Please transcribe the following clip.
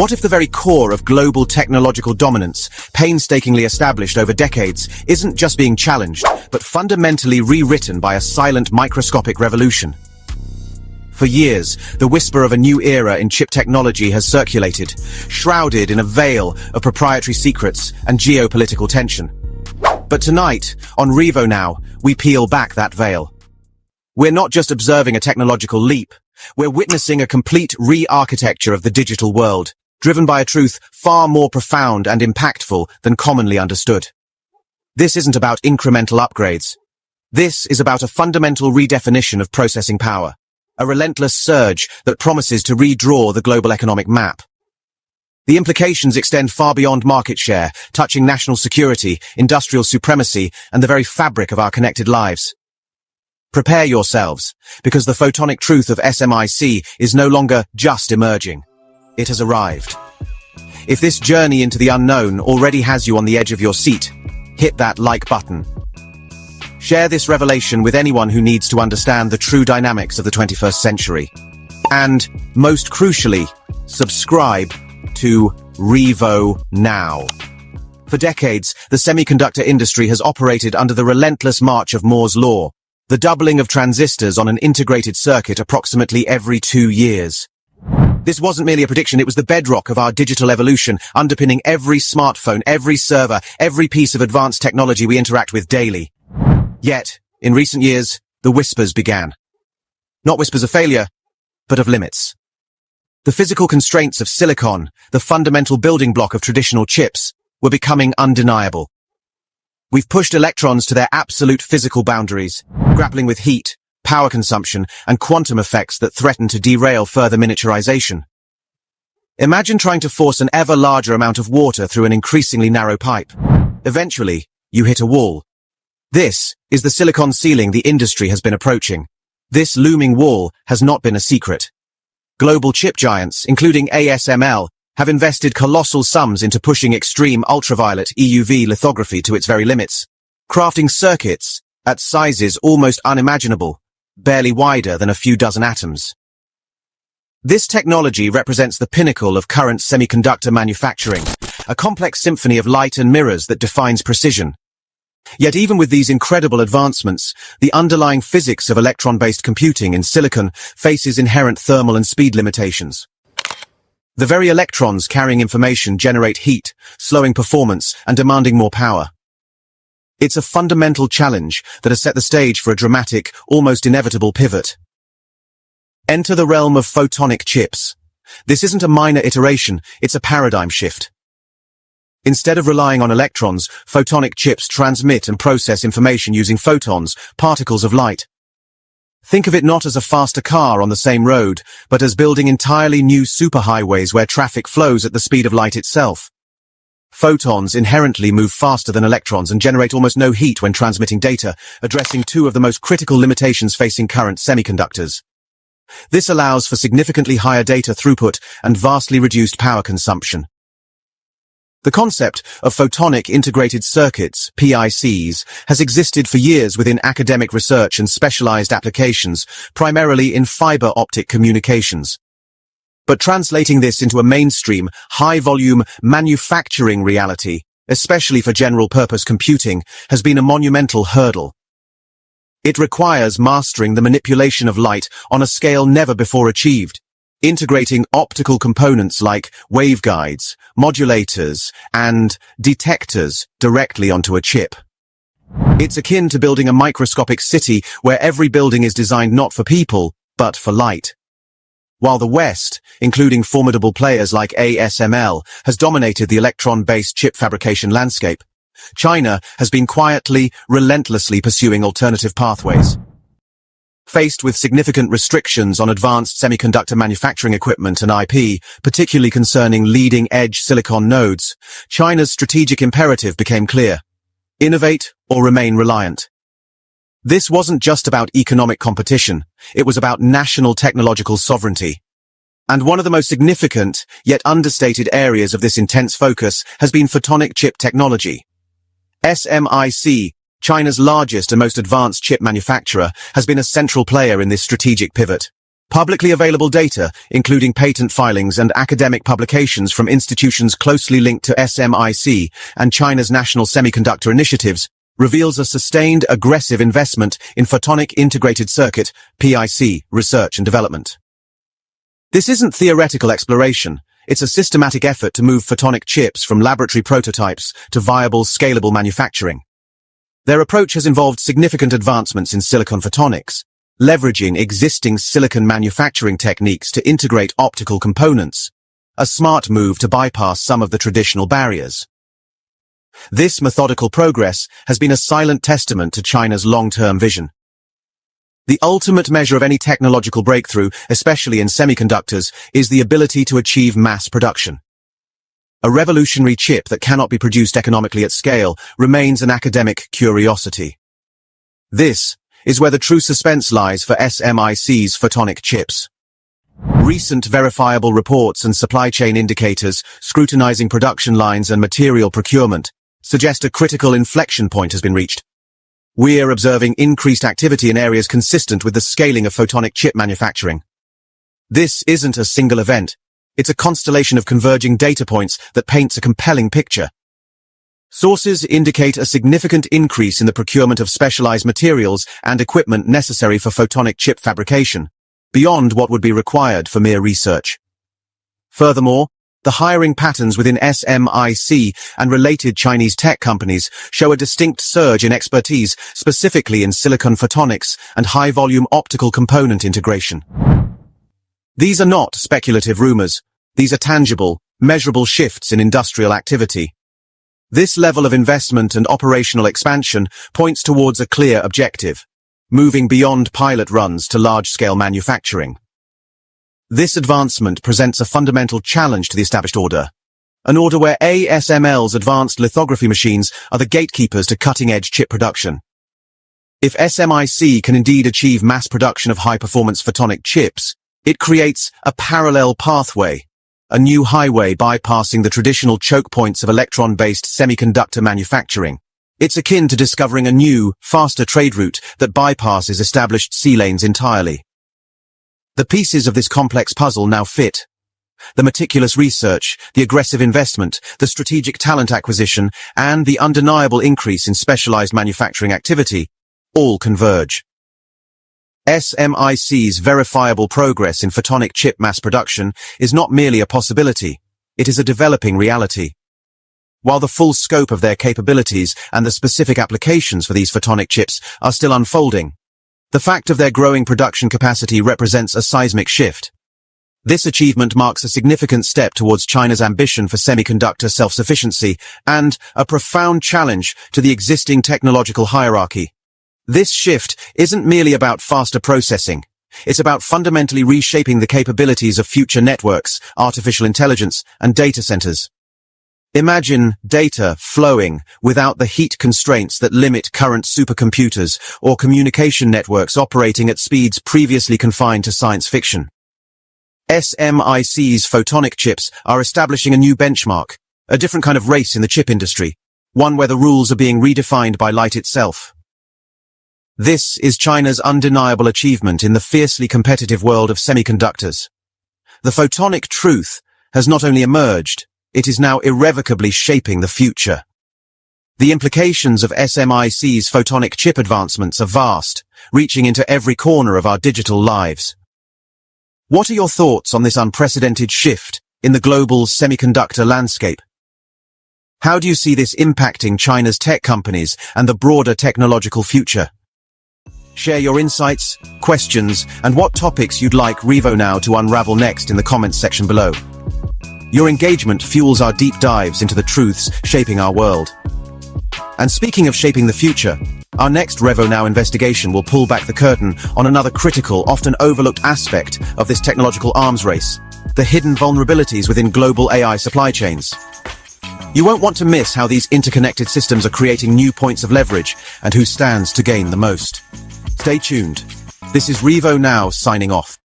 What if the very core of global technological dominance, painstakingly established over decades, isn't just being challenged, but fundamentally rewritten by a silent microscopic revolution? For years, the whisper of a new era in chip technology has circulated, shrouded in a veil of proprietary secrets and geopolitical tension. But tonight, on Revo Now, we peel back that veil. We're not just observing a technological leap, we're witnessing a complete re-architecture of the digital world, driven by a truth far more profound and impactful than commonly understood. This isn't about incremental upgrades. This is about a fundamental redefinition of processing power, a relentless surge that promises to redraw the global economic map. The implications extend far beyond market share, touching national security, industrial supremacy, and the very fabric of our connected lives. Prepare yourselves, because the photonic truth of SMIC is no longer just emerging. It has arrived. If this journey into the unknown already has you on the edge of your seat, hit that like button. Share this revelation with anyone who needs to understand the true dynamics of the 21st century. And, most crucially, subscribe to Revo Now. For decades, the semiconductor industry has operated under the relentless march of Moore's law, the doubling of transistors on an integrated circuit approximately every 2 years. This wasn't merely a prediction, it was the bedrock of our digital evolution, underpinning every smartphone, every server, every piece of advanced technology we interact with daily. Yet, in recent years, the whispers began. Not whispers of failure, but of limits. The physical constraints of silicon, the fundamental building block of traditional chips, were becoming undeniable. We've pushed electrons to their absolute physical boundaries, grappling with heat, power consumption, and quantum effects that threaten to derail further miniaturization. Imagine trying to force an ever larger amount of water through an increasingly narrow pipe. Eventually, you hit a wall. This is the silicon ceiling the industry has been approaching. This looming wall has not been a secret. Global chip giants, including ASML, have invested colossal sums into pushing extreme ultraviolet EUV lithography to its very limits, crafting circuits at sizes almost unimaginable, barely wider than a few dozen atoms. This technology represents the pinnacle of current semiconductor manufacturing, a complex symphony of light and mirrors that defines precision. Yet even with these incredible advancements, the underlying physics of electron-based computing in silicon faces inherent thermal and speed limitations. The very electrons carrying information generate heat, slowing performance and demanding more power. It's a fundamental challenge that has set the stage for a dramatic, almost inevitable pivot. Enter the realm of photonic chips. This isn't a minor iteration, it's a paradigm shift. Instead of relying on electrons, photonic chips transmit and process information using photons, particles of light. Think of it not as a faster car on the same road, but as building entirely new superhighways where traffic flows at the speed of light itself. Photons inherently move faster than electrons and generate almost no heat when transmitting data, addressing two of the most critical limitations facing current semiconductors. This allows for significantly higher data throughput and vastly reduced power consumption. The concept of photonic integrated circuits, PICs, has existed for years within academic research and specialized applications, primarily in fiber optic communications. But translating this into a mainstream, high-volume manufacturing reality, especially for general-purpose computing, has been a monumental hurdle. It requires mastering the manipulation of light on a scale never before achieved, integrating optical components like waveguides, modulators, and detectors directly onto a chip. It's akin to building a microscopic city where every building is designed not for people, but for light. While the West, including formidable players like ASML, has dominated the electron-based chip fabrication landscape, China has been quietly, relentlessly pursuing alternative pathways. Faced with significant restrictions on advanced semiconductor manufacturing equipment and IP, particularly concerning leading-edge silicon nodes, China's strategic imperative became clear: innovate or remain reliant. This wasn't just about economic competition, it was about national technological sovereignty. And one of the most significant, yet understated areas of this intense focus has been photonic chip technology. SMIC, China's largest and most advanced chip manufacturer, has been a central player in this strategic pivot. Publicly available data, including patent filings and academic publications from institutions closely linked to SMIC and China's national semiconductor initiatives, reveals a sustained, aggressive investment in photonic integrated circuit, PIC, research and development. This isn't theoretical exploration. It's a systematic effort to move photonic chips from laboratory prototypes to viable, scalable manufacturing. Their approach has involved significant advancements in silicon photonics, leveraging existing silicon manufacturing techniques to integrate optical components, a smart move to bypass some of the traditional barriers. This methodical progress has been a silent testament to China's long-term vision. The ultimate measure of any technological breakthrough, especially in semiconductors, is the ability to achieve mass production. A revolutionary chip that cannot be produced economically at scale remains an academic curiosity. This is where the true suspense lies for SMIC's photonic chips. Recent verifiable reports and supply chain indicators scrutinizing production lines and material procurement suggest a critical inflection point has been reached. We're observing increased activity in areas consistent with the scaling of photonic chip manufacturing. This isn't a single event. It's a constellation of converging data points that paints a compelling picture. Sources indicate a significant increase in the procurement of specialized materials and equipment necessary for photonic chip fabrication, beyond what would be required for mere research. Furthermore, the hiring patterns within SMIC and related Chinese tech companies show a distinct surge in expertise, specifically in silicon photonics and high-volume optical component integration. These are not speculative rumors. These are tangible, measurable shifts in industrial activity. This level of investment and operational expansion points towards a clear objective, moving beyond pilot runs to large-scale manufacturing. This advancement presents a fundamental challenge to the established order, an order where ASML's advanced lithography machines are the gatekeepers to cutting-edge chip production. If SMIC can indeed achieve mass production of high-performance photonic chips, it creates a parallel pathway, a new highway bypassing the traditional choke points of electron-based semiconductor manufacturing. It's akin to discovering a new, faster trade route that bypasses established sea lanes entirely. The pieces of this complex puzzle now fit. The meticulous research, the aggressive investment, the strategic talent acquisition, and the undeniable increase in specialized manufacturing activity all converge. SMIC's verifiable progress in photonic chip mass production is not merely a possibility, it is a developing reality. While the full scope of their capabilities and the specific applications for these photonic chips are still unfolding, the fact of their growing production capacity represents a seismic shift. This achievement marks a significant step towards China's ambition for semiconductor self-sufficiency and a profound challenge to the existing technological hierarchy. This shift isn't merely about faster processing. It's about fundamentally reshaping the capabilities of future networks, artificial intelligence, and data centers. Imagine data flowing without the heat constraints that limit current supercomputers or communication networks operating at speeds previously confined to science fiction. SMIC's photonic chips are establishing a new benchmark, a different kind of race in the chip industry, one where the rules are being redefined by light itself. This is China's undeniable achievement in the fiercely competitive world of semiconductors. The photonic truth has not only emerged, it is now irrevocably shaping the future. The implications of SMIC's photonic chip advancements are vast, reaching into every corner of our digital lives. What are your thoughts on this unprecedented shift in the global semiconductor landscape? How do you see this impacting China's tech companies and the broader technological future? Share your insights, questions, and what topics you'd like RevoNow to unravel next in the comments section below. Your engagement fuels our deep dives into the truths shaping our world. And speaking of shaping the future, our next RevoNow investigation will pull back the curtain on another critical, often overlooked aspect of this technological arms race, the hidden vulnerabilities within global AI supply chains. You won't want to miss how these interconnected systems are creating new points of leverage and who stands to gain the most. Stay tuned. This is RevoNow signing off.